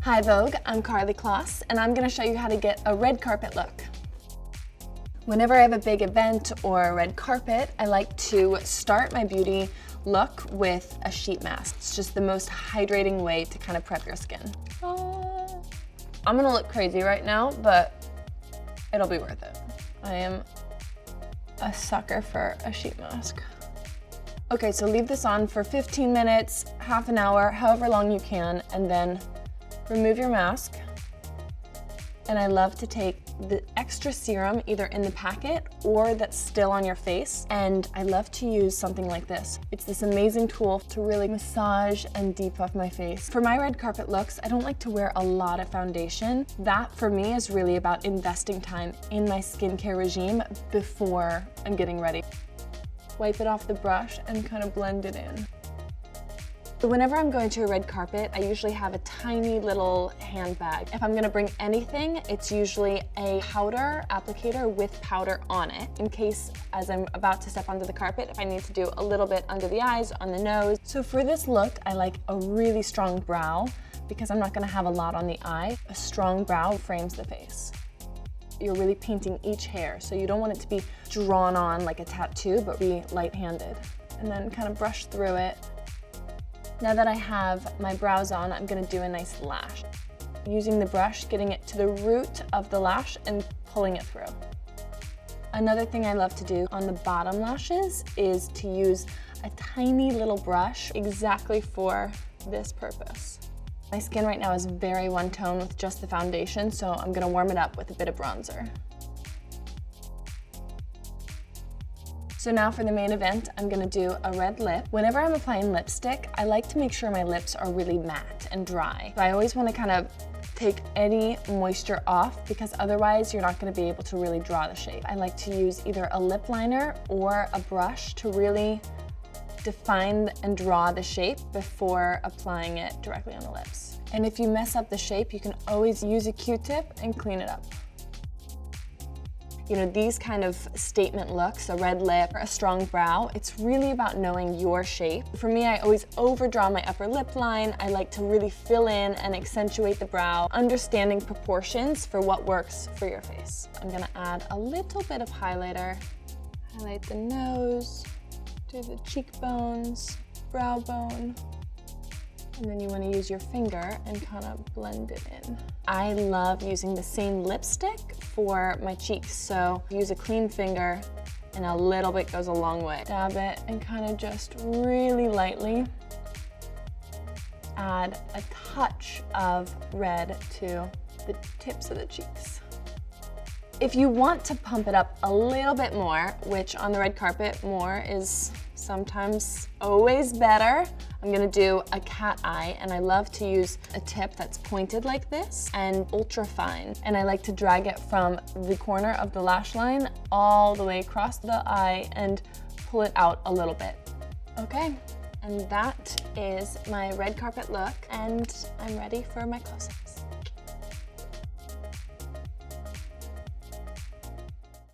Hi Vogue, I'm Karlie Kloss, and I'm going to show you how to get a red carpet look. Whenever I have a big event or a red carpet, I like to start my beauty look with a sheet mask. It's just the most hydrating way to kind of prep your skin. I'm gonna look crazy right now, but it'll be worth it. I am a sucker for a sheet mask. Okay, so leave this on for 15 minutes, half an hour, however long you can, and then remove your mask. And I love to take the extra serum either in the packet or that's still on your face. And I love to use something like this. It's this amazing tool to really massage and depuff my face. For my red carpet looks, I don't like to wear a lot of foundation. That for me is really about investing time in my skincare regime before I'm getting ready. Wipe it off the brush and kind of blend it in. Whenever I'm going to a red carpet, I usually have a tiny little handbag. If I'm gonna bring anything, it's usually a powder applicator with powder on it, in case as I'm about to step onto the carpet, if I need to do a little bit under the eyes, on the nose. So for this look, I like a really strong brow because I'm not gonna have a lot on the eye. A strong brow frames the face. You're really painting each hair, so you don't want it to be drawn on like a tattoo, but be light-handed. And then kind of brush through it. Now that I have my brows on, I'm gonna do a nice lash. Using the brush, getting it to the root of the lash and pulling it through. Another thing I love to do on the bottom lashes is to use a tiny little brush exactly for this purpose. My skin right now is very one tone with just the foundation, so I'm gonna warm it up with a bit of bronzer. So now for the main event, I'm gonna do a red lip. Whenever I'm applying lipstick, I like to make sure my lips are really matte and dry. So I always wanna kind of take any moisture off because otherwise you're not gonna be able to really draw the shape. I like to use either a lip liner or a brush to really define and draw the shape before applying it directly on the lips. And if you mess up the shape, you can always use a Q-tip and clean it up. You know, these kind of statement looks, a red lip, a strong brow, it's really about knowing your shape. For me, I always overdraw my upper lip line. I like to really fill in and accentuate the brow, understanding proportions for what works for your face. I'm gonna add a little bit of highlighter, highlight the nose, do the cheekbones, brow bone, and then you want to use your finger and kind of blend it in. I love using the same lipstick for my cheeks, so use a clean finger and a little bit goes a long way. Dab it and kind of just really lightly add a touch of red to the tips of the cheeks. If you want to pump it up a little bit more, which on the red carpet, more is sometimes always better, I'm gonna do a cat eye, and I love to use a tip that's pointed like this and ultra fine. And I like to drag it from the corner of the lash line all the way across the eye and pull it out a little bit. Okay, and that is my red carpet look, and I'm ready for my close-up.